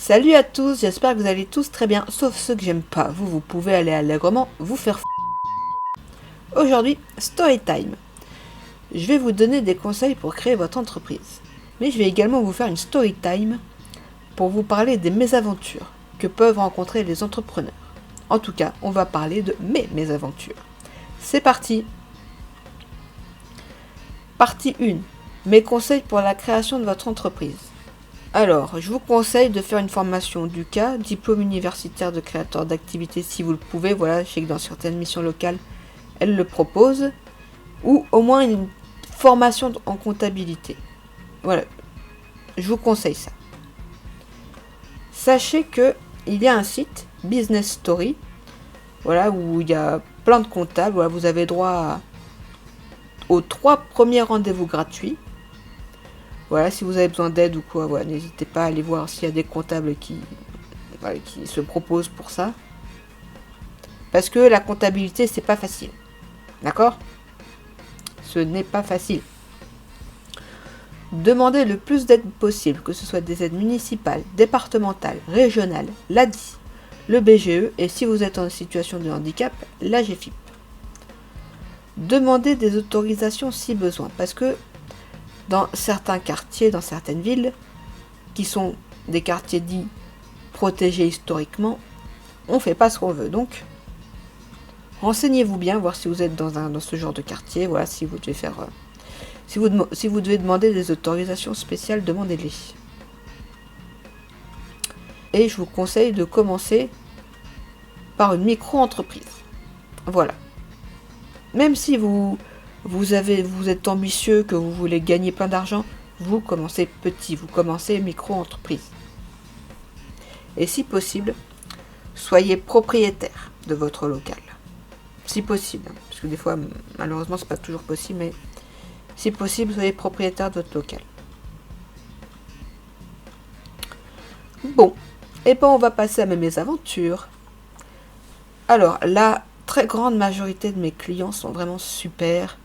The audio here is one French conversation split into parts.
Salut à tous, j'espère que vous allez tous très bien, sauf ceux que j'aime pas. Vous pouvez aller allègrement vous faire Aujourd'hui, story time. Je vais vous donner des conseils pour créer votre entreprise. Mais je vais également vous faire une story time pour vous parler des mésaventures que peuvent rencontrer les entrepreneurs. En tout cas, on va parler de mes mésaventures. C'est parti. Partie 1. Mes conseils pour la création de votre entreprise. Alors, je vous conseille de faire une formation DUCA, diplôme universitaire de créateur d'activité si vous le pouvez. Voilà, je sais que dans certaines missions locales, elles le proposent. Ou au moins une formation en comptabilité. Voilà, je vous conseille ça. Sachez que il y a un site, Business Story, voilà, où il y a plein de comptables. Voilà, vous avez droit aux 3 premiers rendez-vous gratuits. Voilà, si vous avez besoin d'aide ou quoi, voilà, n'hésitez pas à aller voir s'il y a des comptables qui se proposent pour ça. Parce que la comptabilité, c'est pas facile. D'accord ? Ce n'est pas facile. Demandez le plus d'aide possible, que ce soit des aides municipales, départementales, régionales, l'ADI, le BGE et si vous êtes en situation de handicap, l'AGFIP. Demandez des autorisations si besoin, parce que dans certains quartiers, dans certaines villes, qui sont des quartiers dits protégés historiquement, on ne fait pas ce qu'on veut. Donc, renseignez-vous bien, voir si vous êtes dans ce genre de quartier. Voilà, si vous devez faire, si vous devez demander des autorisations spéciales, demandez-les. Et je vous conseille de commencer par une micro-entreprise. Voilà. Même si vous êtes ambitieux, que vous voulez gagner plein d'argent, vous commencez petit, vous commencez micro-entreprise. Et si possible, soyez propriétaire de votre local. Si possible, parce que des fois, malheureusement, c'est pas toujours possible, mais si possible, soyez propriétaire de votre local. Bon, et ben on va passer à mes mésaventures. Alors, la très grande majorité de mes clients sont vraiment super.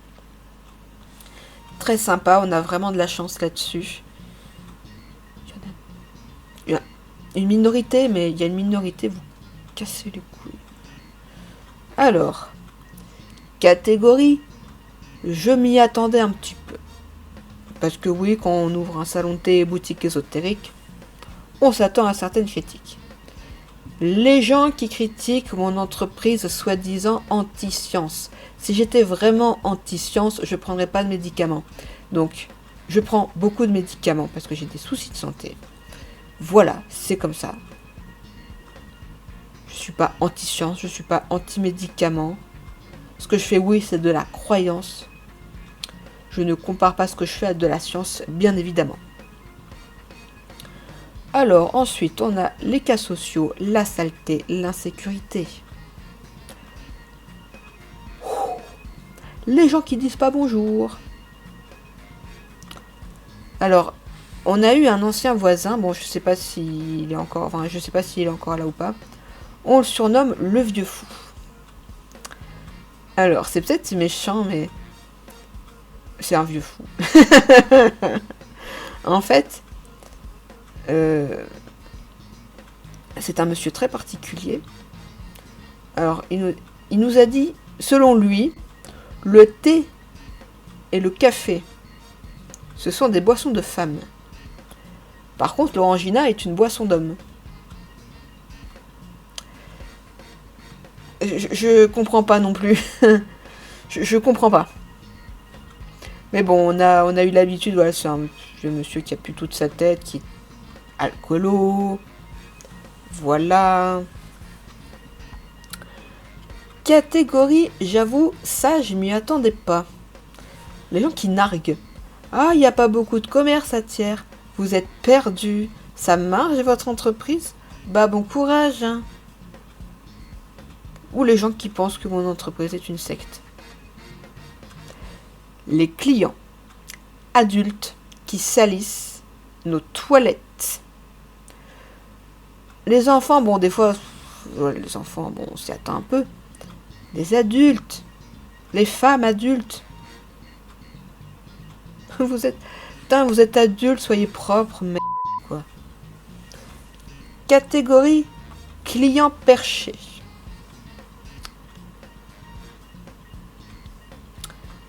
Très sympa, on a vraiment de la chance là-dessus. Il y a une minorité, mais il y a une minorité, vous cassez les couilles. Alors, catégorie, je m'y attendais un petit peu. Parce que oui, quand on ouvre un salon de thé et boutique ésotérique, on s'attend à certaines critiques. Les gens qui critiquent mon entreprise soi-disant anti-science. Si j'étais vraiment anti-science, je ne prendrais pas de médicaments. Donc, je prends beaucoup de médicaments parce que j'ai des soucis de santé. Voilà, c'est comme ça. Je ne suis pas anti-science, je ne suis pas anti-médicaments. Ce que je fais, oui, c'est de la croyance. Je ne compare pas ce que je fais à de la science, bien évidemment. Alors, ensuite, on a les cas sociaux, la saleté, l'insécurité. Les gens qui disent pas bonjour. Alors, on a eu un ancien voisin, bon, je sais pas s'il est encore là ou pas. On le surnomme le vieux fou. Alors, c'est peut-être méchant, mais c'est un vieux fou. En fait, c'est un monsieur très particulier. Alors, il nous a dit, selon lui, le thé et le café, ce sont des boissons de femmes. Par contre, l'orangina est une boisson d'homme. Je comprends pas non plus. je comprends pas. Mais bon, on a eu l'habitude, voilà, c'est un vieux monsieur qui a plus toute sa tête, qui est alcoolo. Voilà. Catégorie, j'avoue, ça, je m'y attendais pas. Les gens qui narguent. Ah, il n'y a pas beaucoup de commerce à Thiers. Vous êtes perdus. Ça marche, votre entreprise ? Bah, bon courage, hein. Ou les gens qui pensent que mon entreprise est une secte. Les clients adultes qui salissent nos toilettes. Les enfants, bon, des fois, les enfants, bon, on s'y attend un peu. Les adultes, les femmes adultes. Vous êtes adulte, soyez propre, mais quoi. Catégorie client perché.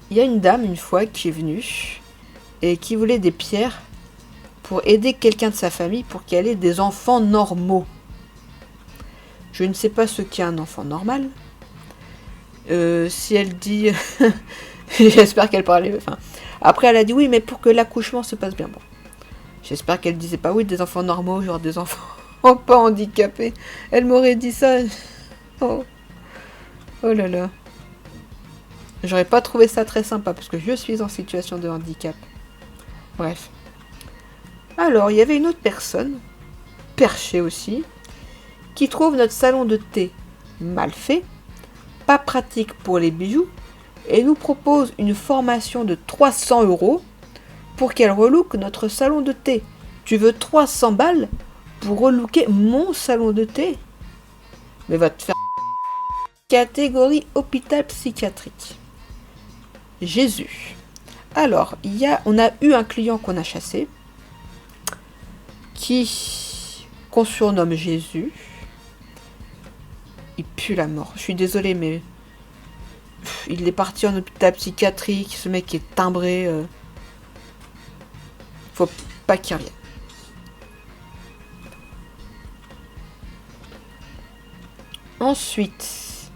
Il y a une dame une fois qui est venue et qui voulait des pierres pour aider quelqu'un de sa famille pour qu'elle ait des enfants normaux. Je ne sais pas ce qu'est un enfant normal. Si elle dit... J'espère qu'elle parlait... Enfin, après, elle a dit oui, mais pour que l'accouchement se passe bien. Bon. J'espère qu'elle disait pas oui, des enfants normaux, genre des enfants pas handicapés. Elle m'aurait dit ça. Oh. Oh là là. J'aurais pas trouvé ça très sympa parce que je suis en situation de handicap. Bref. Alors, il y avait une autre personne, perchée aussi, qui trouve notre salon de thé mal fait, pas pratique pour les bijoux, et nous propose une formation de 300 € pour qu'elle relook notre salon de thé. Tu veux 300 balles pour relooker mon salon de thé? Mais va te faire... Catégorie hôpital psychiatrique. Jésus. Alors, on a eu un client qu'on a chassé, qu'on surnomme Jésus. Il pue la mort. Je suis désolée, mais il est parti en hôpital psychiatrique. Ce mec est timbré. Faut pas qu'il revienne. Ensuite,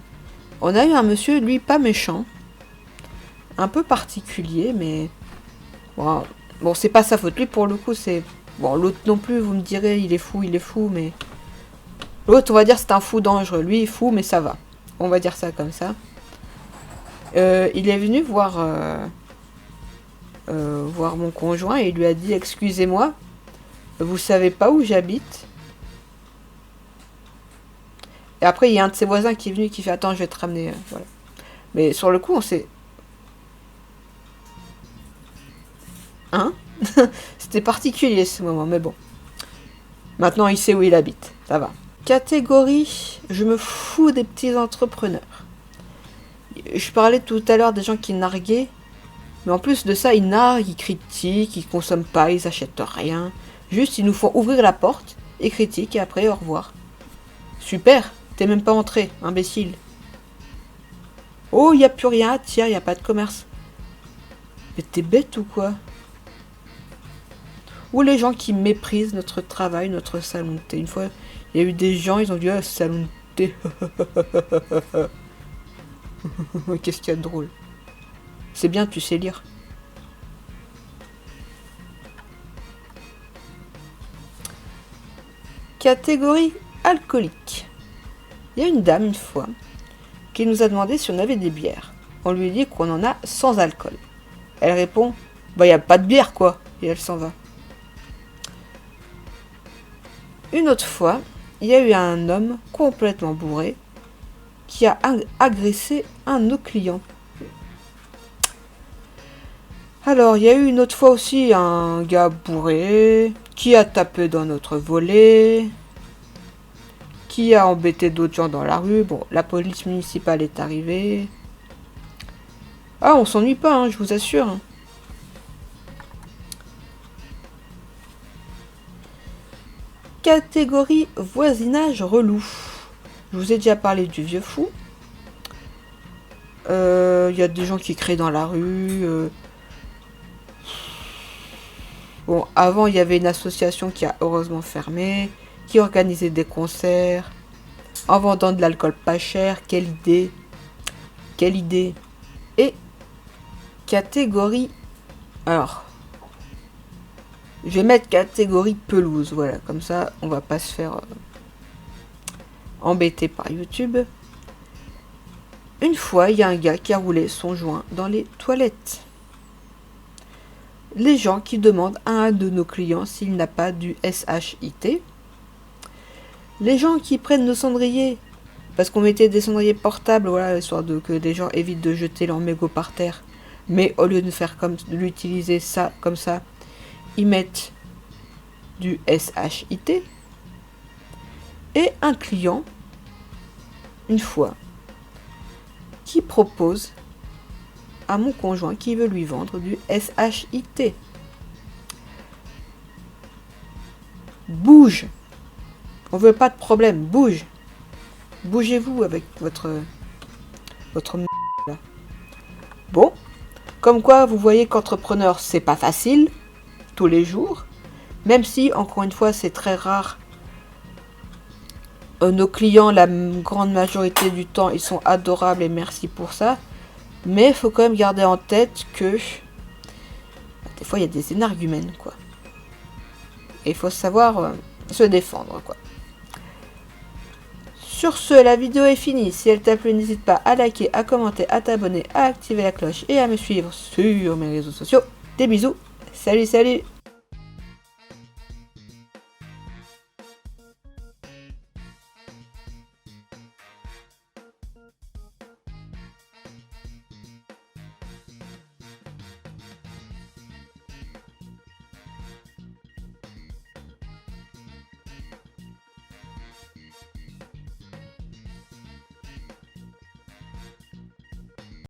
on a eu un monsieur, lui, pas méchant. Un peu particulier, mais... Bon, c'est pas sa faute. Lui, pour le coup, c'est... Bon, l'autre non plus, vous me direz, il est fou, mais... L'autre, on va dire, c'est un fou dangereux. Lui, il est fou, mais ça va. On va dire ça comme ça. Il est venu voir mon conjoint et il lui a dit « Excusez-moi, vous savez pas où j'habite ?» Et après, il y a un de ses voisins qui est venu qui fait « Attends, je vais te ramener. » Voilà. Mais sur le coup, on s'est... Hein? C'était particulier ce moment, mais bon. Maintenant, il sait où il habite. Ça va. Catégorie, je me fous des petits entrepreneurs. Je parlais tout à l'heure des gens qui narguaient. Mais en plus de ça, ils narguent, ils critiquent, ils consomment pas, ils achètent rien. Juste, ils nous font ouvrir la porte, et critiquent, et après, au revoir. Super, t'es même pas entré, imbécile. Oh, y a plus rien, tiens, y a pas de commerce. Mais t'es bête ou quoi? Ou les gens qui méprisent notre travail, notre salon de thé. Une fois, il y a eu des gens, ils ont dit « Ah, salon de thé. » Qu'est-ce qu'il y a de drôle? C'est bien, tu sais lire. Catégorie alcoolique. Il y a une dame, une fois, qui nous a demandé si on avait des bières. On lui dit qu'on en a sans alcool. Elle répond « Bah, il n'y a pas de bière, quoi. » Et elle s'en va. Une autre fois, il y a eu un homme complètement bourré qui a agressé un de nos clients. Alors, il y a eu une autre fois aussi un gars bourré qui a tapé dans notre volet, qui a embêté d'autres gens dans la rue. Bon, la police municipale est arrivée. Ah, on s'ennuie pas, hein, je vous assure. Catégorie voisinage relou. Je vous ai déjà parlé du vieux fou. Y a des gens qui créent dans la rue. Bon, avant, il y avait une association qui a heureusement fermé, qui organisait des concerts, en vendant de l'alcool pas cher. Quelle idée! Quelle idée! Et catégorie... Alors, je vais mettre catégorie pelouse, voilà, comme ça, on va pas se faire embêter par YouTube. Une fois, il y a un gars qui a roulé son joint dans les toilettes. Les gens qui demandent à un de nos clients s'il n'a pas du SHIT. Les gens qui prennent nos cendriers, parce qu'on mettait des cendriers portables, voilà, histoire que les gens évitent de jeter leur mégot par terre. Mais au lieu de l'utiliser ça comme ça, ils mettent du SHIT. Et un client, une fois, qui propose à mon conjoint qui veut lui vendre du SHIT. Bouge. On veut pas de problème. Bouge. Bougez-vous avec votre là. Bon. Comme quoi, vous voyez qu'entrepreneur, c'est pas facile. Tous les jours. Même si, encore une fois, c'est très rare. Nos clients, la grande majorité du temps, ils sont adorables et merci pour ça. Mais il faut quand même garder en tête que des fois, il y a des énergumènes, quoi. Et il faut savoir se défendre, quoi. Sur ce, la vidéo est finie. Si elle t'a plu, n'hésite pas à liker, à commenter, à t'abonner, à activer la cloche et à me suivre sur mes réseaux sociaux. Des bisous. Salut, salut!